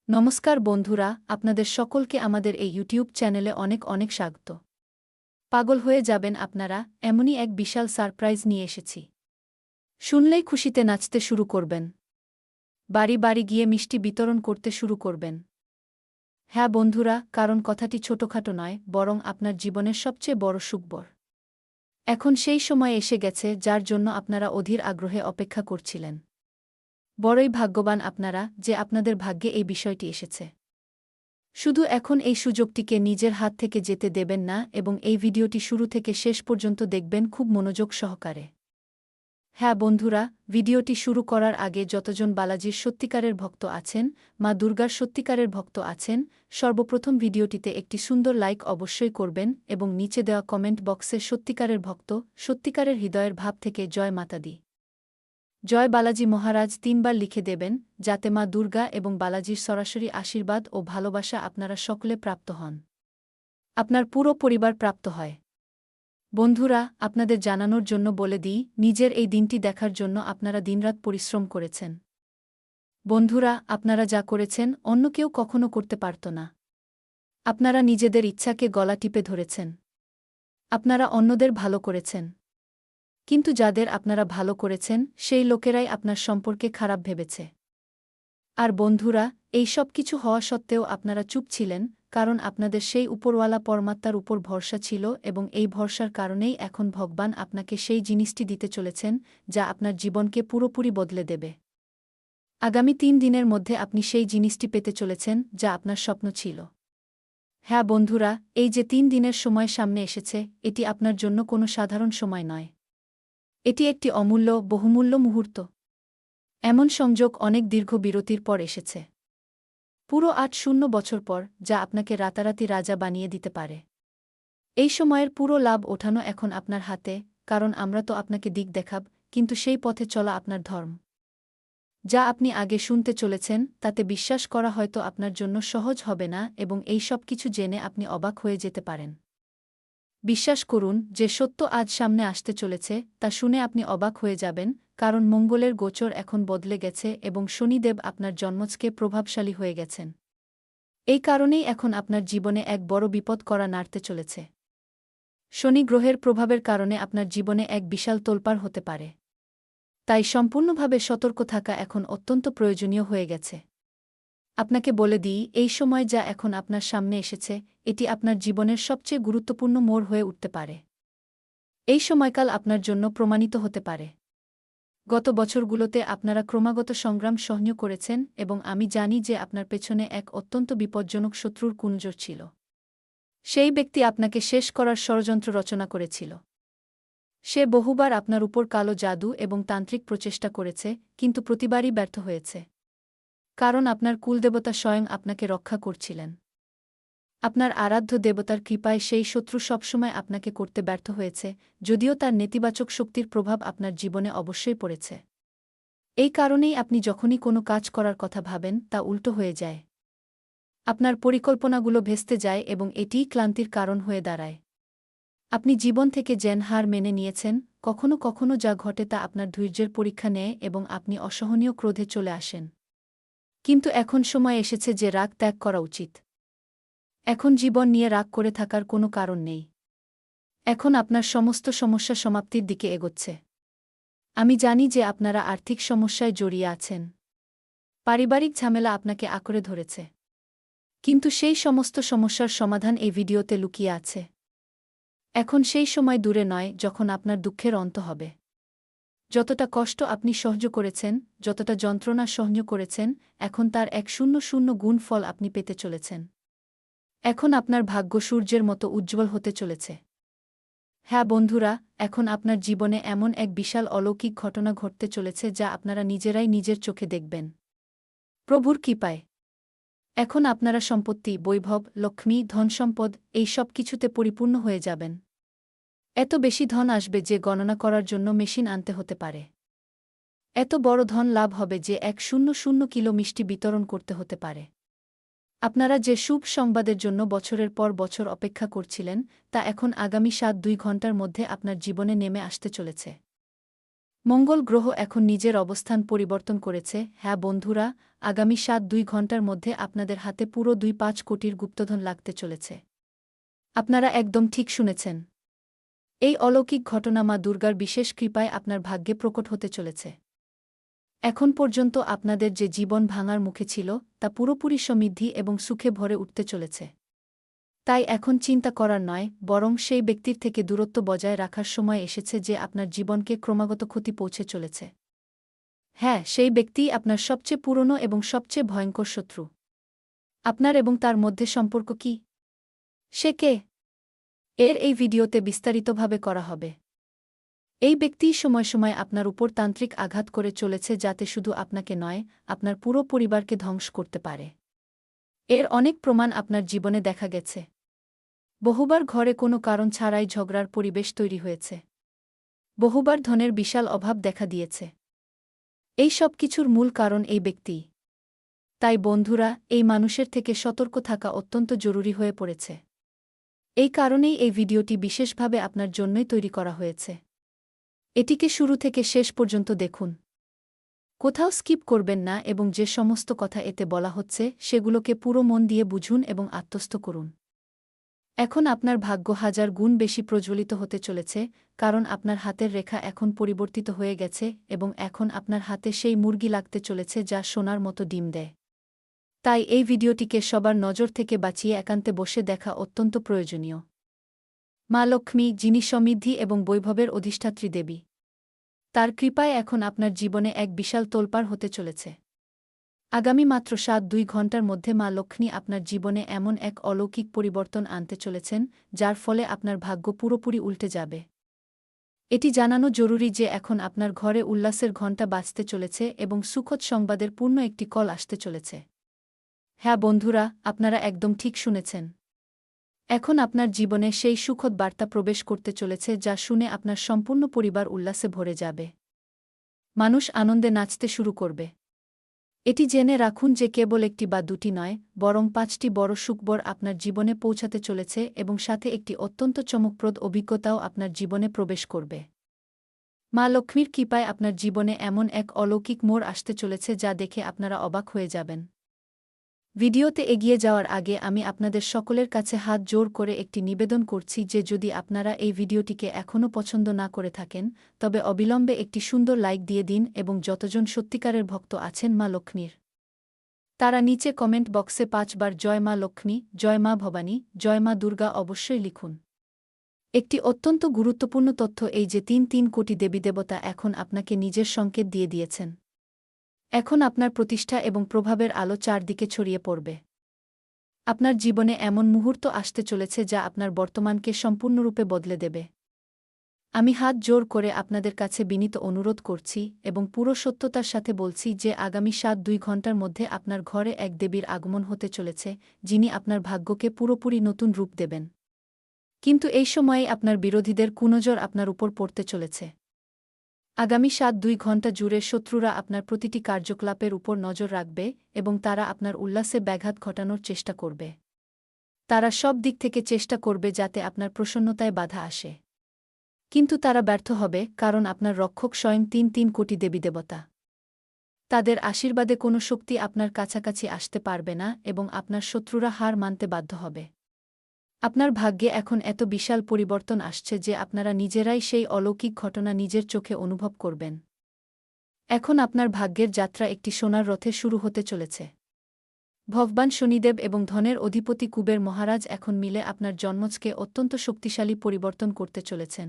নমস্কার বন্ধুরা, আপনাদের সকলকে আমাদের এই ইউটিউব চ্যানেলে অনেক অনেক স্বাগত। পাগল হয়ে যাবেন আপনারা, এমনই এক বিশাল সারপ্রাইজ নিয়ে এসেছি। শুনলেই খুশিতে নাচতে শুরু করবেন। বাড়ি বাড়ি গিয়ে মিষ্টি বিতরণ করতে শুরু করবেন। হ্যাঁ বন্ধুরা, কারণ কথাটি ছোটখাটো নয়, বরং আপনার জীবনের সবচেয়ে বড় সুখবর। এখন সেই সময় এসে গেছে যার জন্য আপনারা অধীর আগ্রহে অপেক্ষা করছিলেন। বড়ই ভাগ্যবান আপনারা যে আপনাদের ভাগ্যে এই বিষয়টি এসেছে। শুধু এখন এই সুযোগটিকে নিজের হাত থেকে যেতে দেবেন না এবং এই ভিডিওটি শুরু থেকে শেষ পর্যন্ত দেখবেন খুব মনোযোগ সহকারে। হ্যাঁ বন্ধুরা, ভিডিওটি শুরু করার আগে যতজন বালাজির সত্যিকারের ভক্ত আছেন, মা দুর্গার সত্যিকারের ভক্ত আছেন, সর্বপ্রথম ভিডিওটিতে একটি সুন্দর লাইক অবশ্যই করবেন এবং নিচে দেওয়া কমেন্ট বক্সে সত্যিকারের ভক্ত, সত্যিকারের হৃদয়ের ভাব থেকে জয় মাতা দি, জয় বালাজি মহারাজ ৩ বার লিখে দেবেন, যাতে মা দুর্গা এবং বালাজির সরাসরি আশীর্বাদ ও ভালোবাসা আপনারা সকলে প্রাপ্ত হন। আপনার পুরো পরিবার প্রাপ্ত হয়। বন্ধুরা, আপনাদের জানানোর জন্য বলে দিই, নিজের এই দিনটি দেখার জন্য আপনারা দিনরাত পরিশ্রম করেছেন। বন্ধুরা, আপনারা যা করেছেন অন্য কেউ কখনো করতে পারত না। আপনারা নিজেদের ইচ্ছাকে গলা টিপে ধরেছেন। আপনারা অন্যদের ভালো করেছেন। কিন্তু যাদের আপনারা ভালো করেছেন সেই লোকেরাই আপনার সম্পর্কে খারাপ ভেবেছে। আর বন্ধুরা, এই সব কিছু হওয়া সত্ত্বেও আপনারা চুপ ছিলেন, কারণ আপনাদের সেই উপরওয়ালা পরমাত্মার উপর ভরসা ছিল এবং এই ভরসার কারণেই এখন ভগবান আপনাকে সেই জিনিসটি দিতে চলেছেন যা আপনার জীবনকে পুরোপুরি বদলে দেবে। আগামী ৩ দিনের মধ্যে আপনি সেই জিনিসটি পেতে চলেছেন যা আপনার স্বপ্ন ছিল। হ্যাঁ বন্ধুরা, এই যে ৩ দিনের সময় সামনে এসেছে, এটি আপনার জন্য কোনো সাধারণ সময় নয়। এটি একটি অমূল্য, বহুমূল্য মুহূর্ত। এমন সংযোগ অনেক দীর্ঘ বিরতির পর এসেছে। পুরো ৮-০ বছর পর, যা আপনাকে রাতারাতি রাজা বানিয়ে দিতে পারে। এই সময়ের পুরো লাভ ওঠানো এখন আপনার হাতে, কারণ আমরা তো আপনাকে দিক দেখাব, কিন্তু সেই পথে চলা আপনার ধর্ম। যা আপনি আগে শুনতে চলেছেন তাতে বিশ্বাস করা হয়তো আপনার জন্য সহজ হবে না এবং এই সব কিছু জেনে আপনি অবাক হয়ে যেতে পারেন। বিশ্বাস করুন, যে সত্য আজ সামনে আসতে চলেছে তা শুনে আপনি অবাক হয়ে যাবেন, কারণ মঙ্গলের গোচর এখন বদলে গেছে এবং শনিদেব আপনার জন্মজকে প্রভাবশালী হয়ে গেছেন। এই কারণেই এখন আপনার জীবনে এক বড় বিপদ করা নাড়তে চলেছে। শনি গ্রহের প্রভাবের কারণে আপনার জীবনে এক বিশাল তোলপাড় হতে পারে। তাই সম্পূর্ণভাবে সতর্ক থাকা এখন অত্যন্ত প্রয়োজনীয় হয়ে গেছে। আপনাকে বলে দিই, এই সময় যা এখন আপনার সামনে এসেছে, এটি আপনার জীবনের সবচেয়ে গুরুত্বপূর্ণ মোড় হয়ে উঠতে পারে। এই সময়কাল আপনার জন্য প্রমাণিত হতে পারে। গত বছরগুলোতে আপনারা ক্রমাগত সংগ্রাম সহ্য করেছেন এবং আমি জানি যে আপনার পেছনে এক অত্যন্ত বিপজ্জনক শত্রুর কুনজর ছিল। সেই ব্যক্তি আপনাকে শেষ করার ষড়যন্ত্র রচনা করেছিল। সে বহুবার আপনার উপর কালো জাদু এবং তান্ত্রিক প্রচেষ্টা করেছে, কিন্তু প্রতিবারই ব্যর্থ হয়েছে। কারণ আপনার কুলদেবতা স্বয়ং আপনাকে রক্ষা করছিলেন। আপনার আরাধ্য দেবতার কৃপায় সেই শত্রু সবসময় আপনাকে করতে ব্যর্থ হয়েছে, যদিও তার নেতিবাচক শক্তির প্রভাব আপনার জীবনে অবশ্যই পড়েছে। এই কারণেই আপনি যখনই কোনো কাজ করার কথা ভাবেন তা উল্টো হয়ে যায়। আপনার পরিকল্পনাগুলো ভেস্তে যায় এবং এটিই ক্লান্তির কারণ হয়ে দাঁড়ায়। আপনি জীবন থেকে যেন হার মেনে নিয়েছেন, কখনো কখনো যা ঘটে তা আপনার ধৈর্যের পরীক্ষা নেয় এবং আপনি অসহনীয় ক্রোধে চলে আসেন। কিন্তু এখন সময় এসেছে যে রাগ ত্যাগ করা উচিত। এখন জীবন নিয়ে রাগ করে থাকার কোনো কারণ নেই। এখন আপনার সমস্ত সমস্যা সমাপ্তির দিকে এগোচ্ছে। আমি জানি যে আপনারা আর্থিক সমস্যায় জড়িয়ে আছেন। পারিবারিক ঝামেলা আপনাকে আঁকড়ে ধরেছে। কিন্তু সেই সমস্ত সমস্যার সমাধান এই ভিডিওতে লুকিয়ে আছে। এখন সেই সময় দূরে নয় যখন আপনার দুঃখের অন্ত হবে। যতটা কষ্ট আপনি সহ্য করেছেন, যতটা যন্ত্রণা সহ্য করেছেন, এখন তার ১০০ গুণ ফল আপনি পেতে চলেছেন। এখন আপনার ভাগ্য সূর্যের মতো উজ্জ্বল হতে চলেছে। হ্যাঁ বন্ধুরা, এখন আপনার জীবনে এমন এক বিশাল অলৌকিক ঘটনা ঘটতে চলেছে যা আপনারা নিজেরাই নিজের চোখে দেখবেন। প্রভুর কৃপায় এখন আপনারা সম্পত্তি, বৈভব, লক্ষ্মী, ধনসম্পদ এই সব কিছুতে পরিপূর্ণ হয়ে যাবেন। এত বেশি ধন আসবে যে গণনা করার জন্য মেশিন আনতে হতে পারে। এত বড় ধন লাভ হবে যে ১০০ কিলো মিষ্টি বিতরণ করতে হতে পারে। আপনারা যে শুভ সংবাদের জন্য বছরের পর বছর অপেক্ষা করছিলেন, তা এখন আগামী ৭-২ ঘণ্টার মধ্যে আপনার জীবনে নেমে আসতে চলেছে। মঙ্গল গ্রহ এখন নিজের অবস্থান পরিবর্তন করেছে। হ্যাঁ বন্ধুরা, আগামী 7-2 ঘন্টার মধ্যে আপনাদের হাতে পুরো 2-5 কোটির গুপ্তধন লাগতে চলেছে। আপনারা একদম ঠিক শুনেছেন। এই অলৌকিক ঘটনা মা দুর্গার বিশেষ কৃপায় আপনার ভাগ্যে প্রকট হতে চলেছে। এখন পর্যন্ত আপনাদের যে জীবন ভাঙার মুখে ছিল, তা পুরোপুরি সমৃদ্ধি এবং সুখে ভরে উঠতে চলেছে। তাই এখন চিন্তা করার নয়, বরং সেই ব্যক্তির থেকে দূরত্ব বজায় রাখার সময় এসেছে যে আপনার জীবনকে ক্রমাগত ক্ষতি পৌঁছে চলেছে। হ্যাঁ, সেই ব্যক্তিই আপনার সবচেয়ে পুরনো এবং সবচেয়ে ভয়ঙ্কর শত্রু। আপনার এবং তার মধ্যে সম্পর্ক কি? সে কে? এই ভিডিওতে বিস্তারিতভাবে করা হবে। এই ব্যক্তিই সময় সময় আপনার উপর তান্ত্রিক আঘাত করে চলেছে, যাতে শুধু আপনাকে নয়, আপনার পুরো পরিবারকে ধ্বংস করতে পারে। এর অনেক প্রমাণ আপনার জীবনে দেখা গেছে। বহুবার ঘরে কোনো কারণ ছাড়াই ঝগড়ার পরিবেশ তৈরি হয়েছে। বহুবার ধনের বিশাল অভাব দেখা দিয়েছে। এই সব কিছুর মূল কারণ এই ব্যক্তি। তাই বন্ধুরা, এই মানুষের থেকে সতর্ক থাকা অত্যন্ত জরুরি হয়ে পড়েছে। এই কারণেই এই ভিডিওটি বিশেষভাবে আপনার জন্যই তৈরি করা হয়েছে। এটিকে শুরু থেকে শেষ পর্যন্ত দেখুন। কোথাও স্কিপ করবেন না এবং যে সমস্ত কথা এতে বলা হচ্ছে সেগুলোকে পুরো মন দিয়ে বুঝুন এবং আত্মস্থ করুন। এখন আপনার ভাগ্য 1000 গুণ বেশি প্রজ্বলিত হতে চলেছে, কারণ আপনার হাতের রেখা এখন পরিবর্তিত হয়ে গেছে এবং এখন আপনার হাতে সেই মুরগি লাগতে চলেছে যা সোনার মতো ডিম দেয়। তাই এই ভিডিওটিকে সবার নজর থেকে বাঁচিয়ে একান্তে বসে দেখা অত্যন্ত প্রয়োজনীয়। মা লক্ষ্মী, যিনি সমৃদ্ধি এবং বৈভবের অধিষ্ঠাত্রী দেবী, তার কৃপায় এখন আপনার জীবনে এক বিশাল তোলপাড় হতে চলেছে। আগামী মাত্র 7-2 ঘন্টার মধ্যে মা লক্ষ্মী আপনার জীবনে এমন এক অলৌকিক পরিবর্তন আনতে চলেছেন, যার ফলে আপনার ভাগ্য পুরোপুরি উল্টে যাবে। এটি জানানো জরুরি যে এখন আপনার ঘরে উল্লাসের ঘণ্টা বাজতে চলেছে এবং সুখদ সংবাদের পূর্ণ একটি কল আসতে চলেছে। হ্যাঁ বন্ধুরা, আপনারা একদম ঠিক শুনেছেন। এখন আপনার জীবনে সেই সুখদ বার্তা প্রবেশ করতে চলেছে যা শুনে আপনার সম্পূর্ণ পরিবার উল্লাসে ভরে যাবে। মানুষ আনন্দে নাচতে শুরু করবে। এটি জেনে রাখুন যে কেবল একটি বা দুটি নয়, বরং 5টি বড় সুখবর আপনার জীবনে পৌঁছাতে চলেছে এবং সাথে একটি অত্যন্ত চমকপ্রদ অভিজ্ঞতাও আপনার জীবনে প্রবেশ করবে। মা লক্ষ্মীর কৃপায় আপনার জীবনে এমন এক অলৌকিক মোড় আসতে চলেছে যা দেখে আপনারা অবাক হয়ে যাবেন। ভিডিওতে এগিয়ে যাওয়ার আগে আমি আপনাদের সকলের কাছে হাত জোর করে একটি নিবেদন করছি যে যদি আপনারা এই ভিডিওটিকে এখনও পছন্দ না করে থাকেন, তবে অবিলম্বে একটি সুন্দর লাইক দিয়ে দিন এবং যতজন সত্যিকারের ভক্ত আছেন মা লক্ষ্মীর, তারা নিচে কমেন্ট বক্সে 5 বার জয় মা লক্ষ্মী, জয় মা ভবানী, জয় মা দুর্গা অবশ্যই লিখুন। একটি অত্যন্ত গুরুত্বপূর্ণ তথ্য এই যে 3 কোটি দেবীদেবতা এখন আপনাকে নিজের সংকেত দিয়ে দিয়েছেন। এখন আপনার প্রতিষ্ঠা এবং প্রভাবের আলো চারদিকে ছড়িয়ে পড়বে। আপনার জীবনে এমন মুহূর্ত আসতে চলেছে যা আপনার বর্তমানকে সম্পূর্ণরূপে বদলে দেবে। আমি হাত জোর করে আপনাদের কাছে বিনীত অনুরোধ করছি এবং পুরো সত্যতার সাথে বলছি যে আগামী 7-2 ঘন্টার মধ্যে আপনার ঘরে এক দেবীর আগমন হতে চলেছে, যিনি আপনার ভাগ্যকে পুরোপুরি নতুন রূপ দেবেন। কিন্তু এই সময়েই আপনার বিরোধীদের কুনজর আপনার উপর পড়তে চলেছে। আগামী 7-2 ঘন্টা জুড়ে শত্রুরা আপনার প্রতিটি কার্যকলাপের উপর নজর রাখবে এবং তারা আপনার উল্লাসে ব্যাঘাত ঘটানোর চেষ্টা করবে। তারা সব দিক থেকে চেষ্টা করবে যাতে আপনার প্রসন্নতায় বাধা আসে। কিন্তু তারা ব্যর্থ হবে, কারণ আপনার রক্ষক স্বয়ং 3 কোটি দেবীদেবতা। তাদের আশীর্বাদে কোনো শক্তি আপনার কাছাকাছি আসতে পারবে না এবং আপনার শত্রুরা হার মানতে বাধ্য হবে। আপনার ভাগ্যে এখন এত বিশাল পরিবর্তন আসছে যে আপনারা নিজেরাই সেই অলৌকিক ঘটনা নিজের চোখে অনুভব করবেন। এখন আপনার ভাগ্যের যাত্রা একটি সোনার রথে শুরু হতে চলেছে। ভগবান শনিদেব এবং ধনের অধিপতি কুবের মহারাজ এখন মিলে আপনার জন্মজকে অত্যন্ত শক্তিশালী পরিবর্তন করতে চলেছেন।